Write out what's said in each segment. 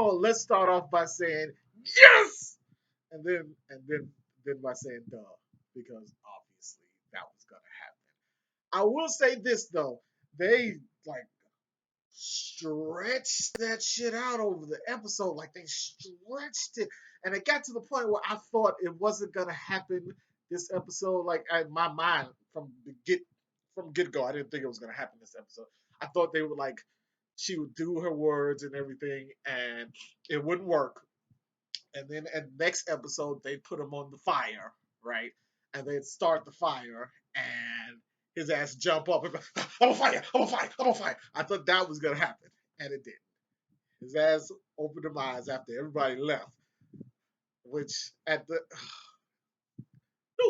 all, let's start off by saying yes, and then by saying duh, because obviously that was gonna happen. I will say this though, they like stretched that shit out over the episode. Like they stretched it, and it got to the point where I thought it wasn't gonna happen this episode. Like in my mind, from get go, I didn't think it was gonna happen this episode. I thought they would like she would do her words and everything, and it wouldn't work. And then at the next episode, they put him on the fire, right? And they'd start the fire, and his ass jump up and go, I'm on fire, I'm on fire, I'm on fire. I thought that was gonna happen, and it did. His ass opened his eyes after everybody left, which at the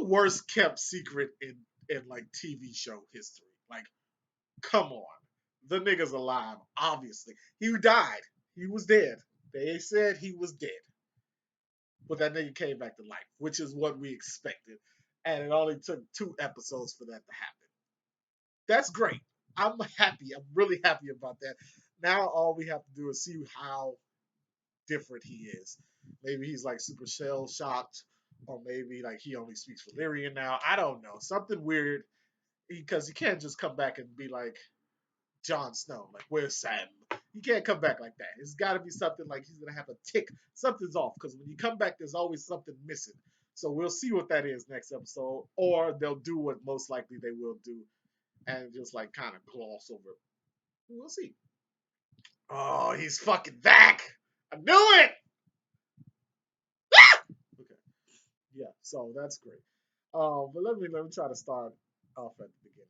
worst kept secret in like TV show history. Like, come on, the nigga's alive. Obviously, he died. He was dead. They said he was dead, but that nigga came back to life, which is what we expected. And it only took 2 episodes for that to happen. That's great. I'm happy. I'm really happy about that. Now all we have to do is see how different he is. Maybe he's like super shell shocked, or maybe like he only speaks Valyrian now. I don't know. Something weird, because he can't just come back and be like Jon Snow, like where's Sam? He can't come back like that. It's got to be something like he's gonna have a tick. Something's off, because when you come back, there's always something missing. So we'll see what that is next episode, or they'll do what most likely they will do, and just like kind of gloss over it. We'll see. Oh, he's fucking back! I knew it. Okay, yeah. So that's great. But let me try to start off at the beginning.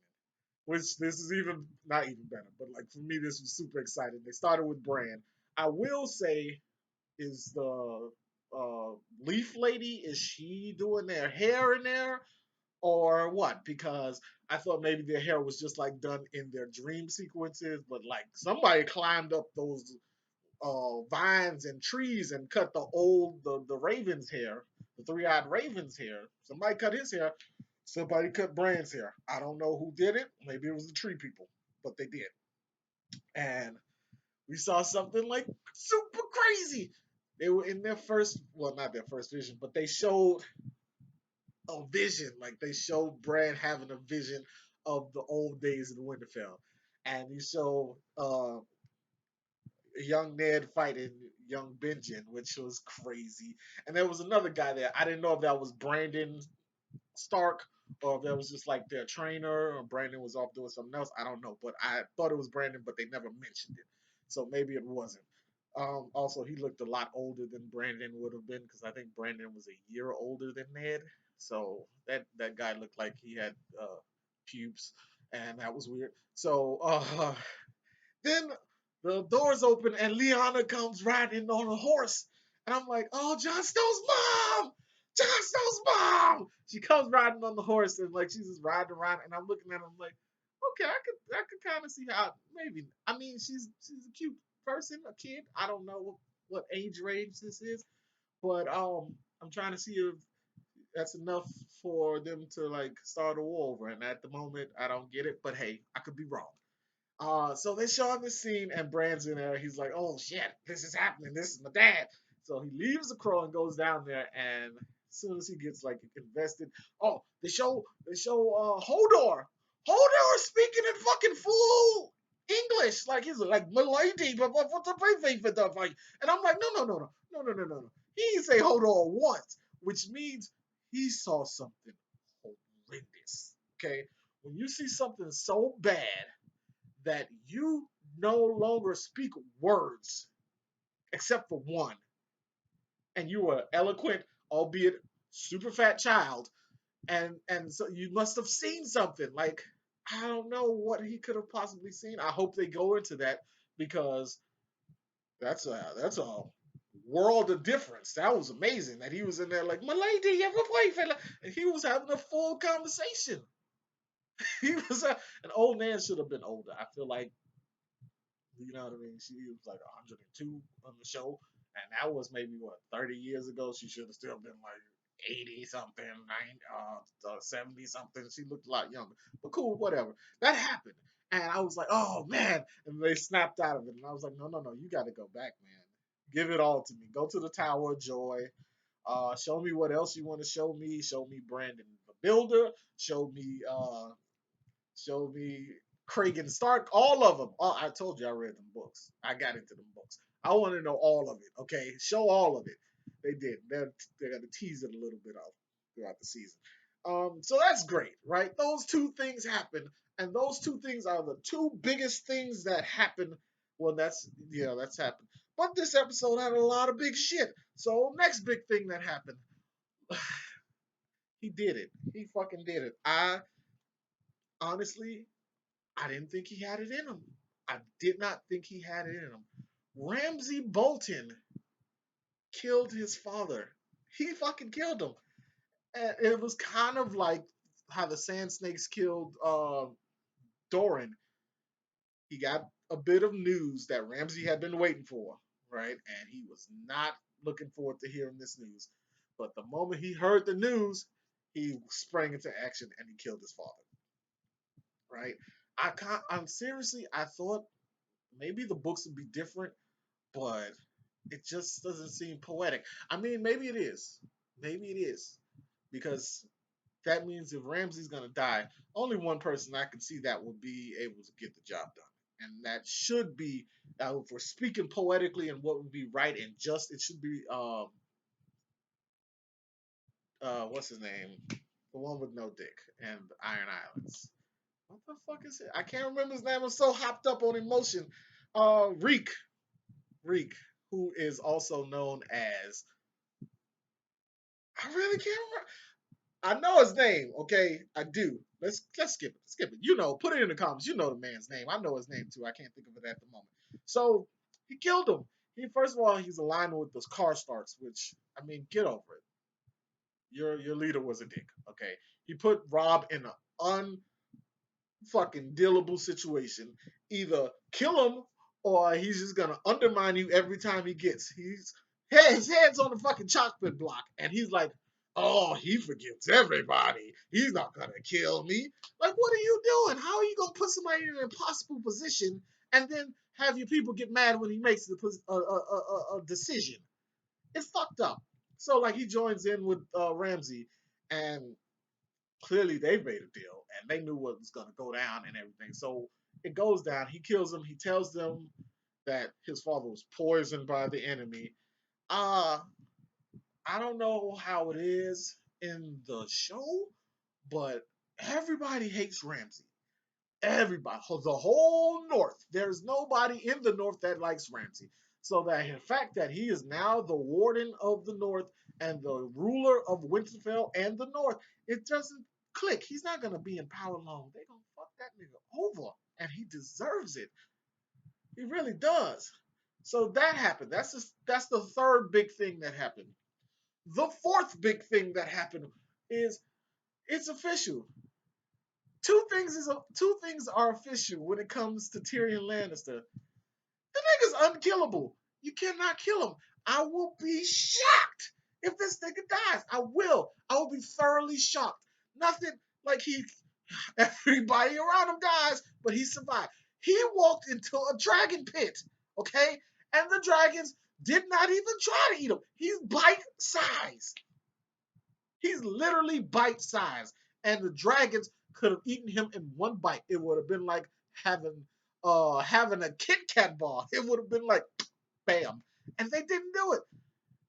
Which this is even not even better, but like for me, this was super exciting. They started with Bran. I will say, is the Leaf Lady, is she doing their hair in there or what? Because I thought maybe their hair was just like done in their dream sequences, but like somebody climbed up those vines and trees and cut the Raven's hair, the three-eyed Raven's hair. Somebody cut his hair. Somebody cut Bran's hair. I don't know who did it. Maybe it was the tree people, but they did. And we saw something like super crazy. They were in their first, well, not their first vision, but they showed a vision. Like they showed Bran having a vision of the old days in Winterfell. And you show young Ned fighting young Benjen, which was crazy. And there was another guy there. I didn't know if that was Brandon Stark or if that was just like their trainer or Brandon was off doing something else. I don't know. But I thought it was Brandon, but they never mentioned it. So maybe it wasn't. Also, he looked a lot older than Brandon would have been, because I think Brandon was a year older than Ned. So that guy looked like he had pubes, and that was weird. So then the doors open and Lyanna comes riding on a horse. And I'm like, oh, Jon Snow's mom! Jon Snow's mom! She comes riding on the horse and like she's just riding around, and I'm looking at her, I'm like, okay, I could kind of see how maybe. I mean, she's a cute person, a kid. I don't know what age range this is, but I'm trying to see if that's enough for them to like start a war over. And at the moment, I don't get it. But hey, I could be wrong. So they show him the scene, and Bran's in there. He's like, "Oh shit, this is happening. This is my dad." So he leaves the crow and goes down there, and as soon as he gets like invested, oh, they show Hodor. Hodor speaking in fucking full English, like he's like "milady," but what's the briefing for the like? And I'm like, no. He didn't say Hodor once, which means he saw something horrendous. Okay, when you see something so bad that you no longer speak words except for one, and you are eloquent, albeit super fat child, and so you must have seen something. Like I don't know what he could have possibly seen. I hope they go into that, because that's a world of difference. That was amazing that he was in there like, my lady, you have a boyfriend, and he was having a full conversation. He was an old man, should have been older. I feel like, you know what I mean? She was like 102 on the show, and that was maybe what 30 years ago. She should have still been like 80 something, 70 something. She looked a lot younger, but cool, whatever. That happened, and I was like, oh man, and they snapped out of it, and I was like, no, you got to go back, man. Give it all to me. Go to the Tower of Joy. Show me what else you want to show me. Show me Brandon the Builder. Show me show me Kragan Stark. All of them. Oh, I told you I read them books. I got into them books. I want to know all of it. Okay, show all of it. They did. They're gonna tease it a little bit out throughout the season. So that's great, right? Those two things happen, and those two things are the two biggest things that happen. Well, that's happened. But this episode had a lot of big shit. So next big thing that happened, he did it. He fucking did it. I honestly, I didn't think he had it in him. I did not think he had it in him. Ramsay Bolton killed his father. He fucking killed him. And it was kind of like how the Sand Snakes killed Doran. He got a bit of news that Ramsay had been waiting for, right? And he was not looking forward to hearing this news. But the moment he heard the news, he sprang into action and he killed his father, right? I'm seriously, I thought maybe the books would be different, but it just doesn't seem poetic. I mean, maybe it is. Maybe it is. Because that means if Ramsay's gonna die, only one person I can see that will be able to get the job done. And that should be if we're speaking poetically and what would be right and just, it should be what's his name? The one with no dick and Iron Islands. What the fuck is it? I can't remember his name. I'm so hopped up on emotion. Reek. Reek, who is also known as I really can't remember. I know his name, okay? I do. Let's skip it. Skip it. You know, put it in the comments. You know the man's name. I know his name too. I can't think of it at the moment. So he killed him. He first of all he's aligned with those car starts, which I mean, get over it. Your leader was a dick, okay? He put Rob in an unfucking dealable situation. Either kill him or he's just gonna undermine you every time he gets. His head's on the fucking chocolate block, and he's like, "Oh, he forgives everybody. He's not gonna kill me." Like, what are you doing? How are you gonna put somebody in an impossible position and then have your people get mad when he makes a decision? It's fucked up. So, like, he joins in with Ramsay, and clearly they made a deal, and they knew what was gonna go down and everything. So it goes down. He kills him. He tells them that his father was poisoned by the enemy. Uh, I don't know how it is in the show, but everybody hates Ramsay. Everybody, the whole North. There's nobody in the North that likes Ramsay. So that the fact that he is now the warden of the North and the ruler of Winterfell and the North, it doesn't click. He's not gonna be in power long. They're gonna fuck that nigga over, and he deserves it. He really does. So that happened. That's the third big thing that happened. The fourth big thing that happened is it's official. Two things are official when it comes to Tyrion Lannister. The nigga's unkillable. You cannot kill him. I will be shocked if this nigga dies. I will. I will be thoroughly shocked. Nothing like everybody around him dies, but he survived. He walked into a dragon pit, okay? And the dragons did not even try to eat him. He's bite size. He's literally bite size. And the dragons could have eaten him in one bite. It would have been like having a Kit Kat bar. It would have been like bam. And they didn't do it.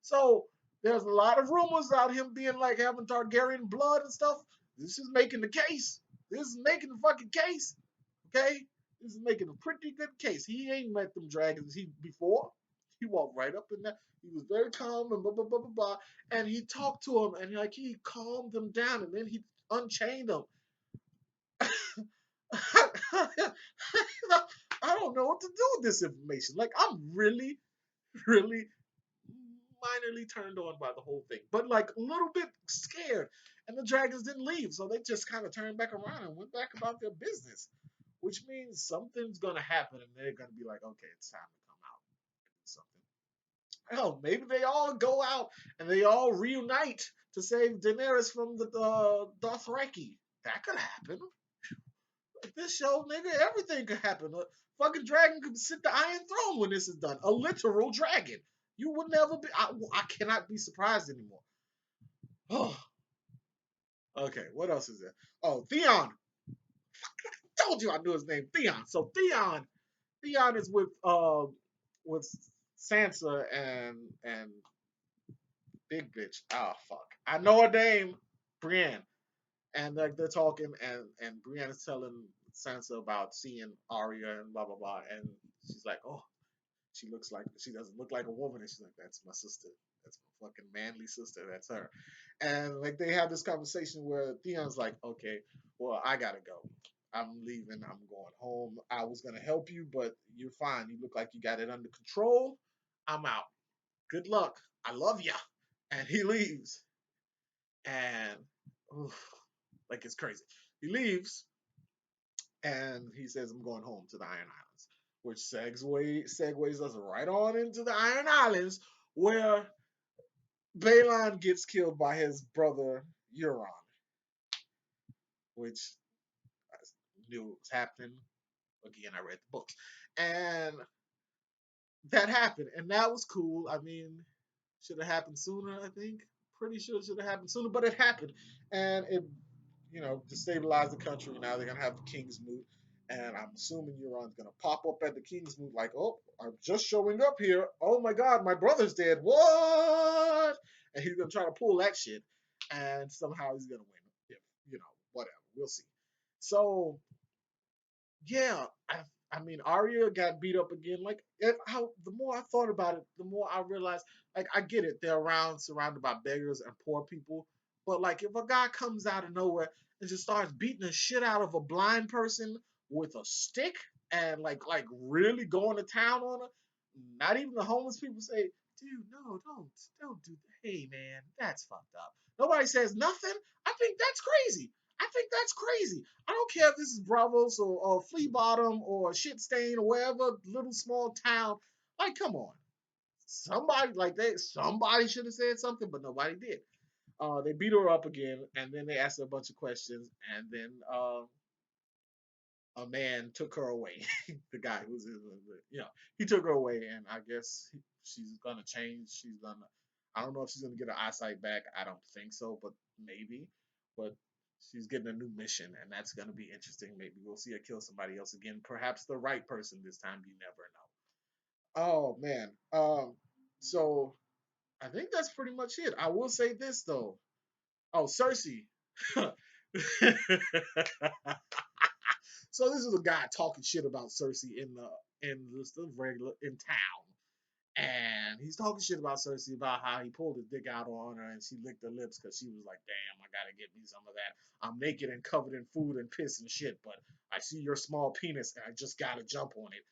So there's a lot of rumors about him being like having Targaryen blood and stuff. This is making the case. This is making the fucking case. Okay? This is making a pretty good case. He ain't met them dragons before. He walked right up in there. He was very calm and blah blah blah blah blah. And he talked to him and like he calmed them down and then he unchained them. I don't know what to do with this information. Like I'm really, really minorly turned on by the whole thing, but like a little bit scared. And the dragons didn't leave, so they just kind of turned back around and went back about their business, which means something's gonna happen, and they're gonna be like, okay, it's time to come out and do something. Hell, maybe they all go out and they all reunite to save Daenerys from the Dothraki. That could happen. This show, nigga, everything could happen. A fucking dragon could sit the Iron Throne when this is done. A literal dragon. You would never be. I cannot be surprised anymore. Oh, okay. What else is there? Oh, Theon. Told you I knew his name. Theon. So Theon is with Sansa and Big Bitch. Oh fuck. I know her name. Brienne. And like they're talking, and Brienne is telling Sansa about seeing Arya and blah blah blah, and she's like, "Oh, she doesn't look like a woman," and she's like, "That's my sister. That's my fucking manly sister. That's her." And like they have this conversation where Theon's like, "Okay, well I gotta go. I'm leaving. I'm going home. I was gonna help you, but you're fine. You look like you got it under control. I'm out. Good luck. I love ya." And he leaves, and oof, like it's crazy. He leaves, and he says, "I'm going home to the Iron Islands," which segues us right on into the Iron Islands, where Balon gets killed by his brother Euron, which I knew was happening. Again, I read the books, and that happened, and that was cool. I mean, should have happened sooner. I think pretty sure it should have happened sooner, but it happened, and it destabilized the country. Now they're gonna have the King's Moot, and I'm assuming Euron's gonna pop up at the King's Moot like, "Oh, I'm just showing up here. Oh my God, my brother's dead. What?" And he's gonna try to pull that shit, and somehow he's gonna win. If whatever, we'll see. So yeah, I mean, Arya got beat up again. Like, how the more I thought about it, the more I realized, like, I get it. They're around, surrounded by beggars and poor people. But like, if a guy comes out of nowhere and just starts beating the shit out of a blind person with a stick and like really going to town on her, not even the homeless people say, "Dude, no, don't do that. Hey, man, that's fucked up." Nobody says nothing. I think that's crazy. I think that's crazy. I don't care if this is Bravos or Flea Bottom or Shit Stain or wherever little small town. Like, come on. Somebody should have said something, but nobody did. They beat her up again, and then they asked her a bunch of questions, and then a man took her away. The guy who's he took her away, and I guess she's gonna change. She's gonna. I don't know if she's gonna get her eyesight back. I don't think so, but maybe. But she's getting a new mission, and that's gonna be interesting. Maybe we'll see her kill somebody else again. Perhaps the right person this time. You never know. Oh man. So I think that's pretty much it. I will say this though. Oh, Cersei. So this is a guy talking shit about Cersei in just the regular in town, and he's talking shit about Cersei about how he pulled his dick out on her and she licked her lips because she was like, "Damn, I gotta get me some of that. I'm naked and covered in food and piss and shit, but I see your small penis and I just gotta jump on it."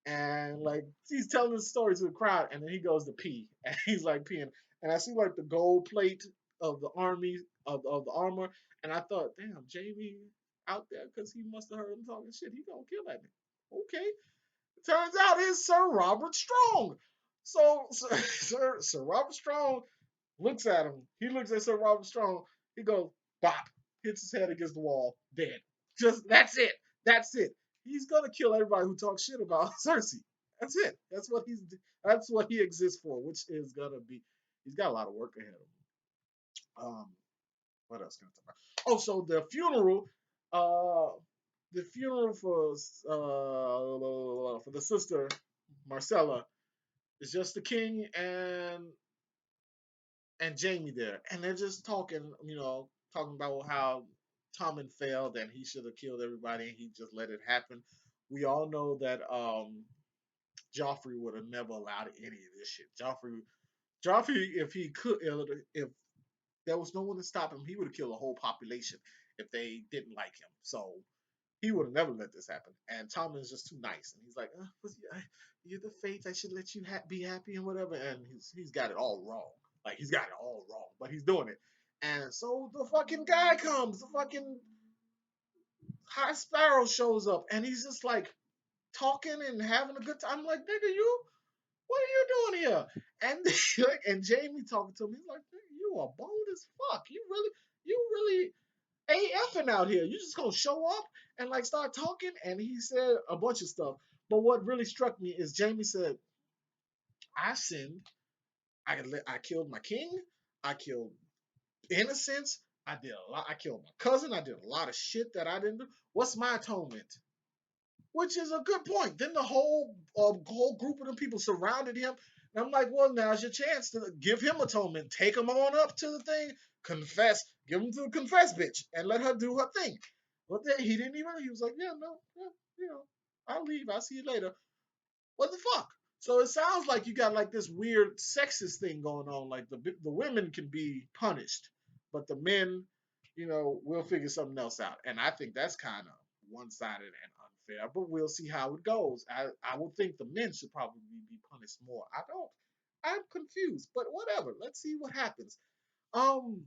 And like he's telling the story to the crowd, and then he goes to pee, and he's like peeing, and I see like the gold plate of the army of the armor, and I thought, damn, Jamie out there because he must have heard him talking shit. He gonna kill that nigga. Okay, turns out it's Sir Robert Strong. So Sir Robert Strong looks at him. He looks at Sir Robert Strong. He goes, bop, hits his head against the wall, dead. Just that's it. That's it. He's gonna kill everybody who talks shit about Cersei. That's it. That's what he exists for, which is gonna be. He's got a lot of work ahead of him. What else can I talk about? Oh, so uh, the funeral for the sister Marcella is just the king and Jamie there, and they're just talking, talking about how Tommen failed and he should have killed everybody and he just let it happen. We all know that Joffrey would have never allowed any of this shit. Joffrey, if he could, if there was no one to stop him, he would have killed a whole population if they didn't like him. So he would have never let this happen. And Tommen's just too nice, and he's like, "You're the fate. I should let you be happy and whatever." And he's got it all wrong. Like he's got it all wrong, but he's doing it. And so the fucking guy comes, the fucking High Sparrow shows up, and he's just like talking and having a good time. I'm like, nigga, what are you doing here? And and Jamie talking to him, he's like, you are bold as fuck. You really AFing out here. You just gonna show up and like start talking? And he said a bunch of stuff. But what really struck me is Jamie said, I sinned. I killed my king. I killed innocents. I did a lot. I killed my cousin. I did a lot of shit that I didn't do. What's my atonement? Which is a good point. Then the whole group of them people surrounded him, and I'm like, well, now's your chance to give him atonement. Take him on up to the thing, confess, give him to the confess bitch, and let her do her thing. But then he didn't even. He was like, yeah, no, yeah, I'll leave. I'll see you later. What the fuck? So it sounds like you got like this weird sexist thing going on. Like the women can be punished, but the men, we'll figure something else out. And I think that's kind of one sided and unfair. But we'll see how it goes. I would think the men should probably be punished more. I don't. I'm confused, but whatever. Let's see what happens. Um,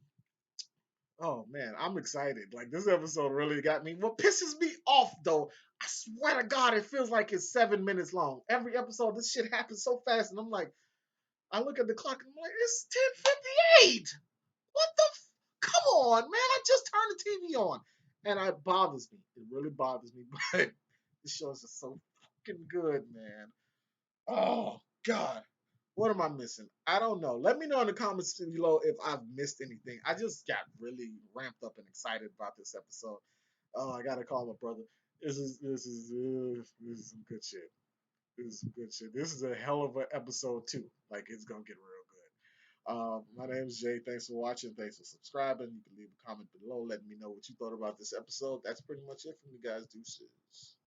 Oh man, I'm excited. Like this episode really got me. What pisses me off though, I swear to God, it feels like it's 7 minutes long. Every episode, this shit happens so fast, and I'm like, I look at the clock and I'm like, it's 10:58. What the? Come on, man! I just turned the TV on, and it bothers me. It really bothers me. But this show is just so fucking good, man. Oh God. What am I missing? I don't know. Let me know in the comments below if I've missed anything. I just got really ramped up and excited about this episode. Oh, I gotta call my brother. This is some good shit. This is some good shit. This is a hell of an episode too. Like it's gonna get real good. My name is Jay. Thanks for watching. Thanks for subscribing. You can leave a comment below letting me know what you thought about this episode. That's pretty much it from you guys. Deuces.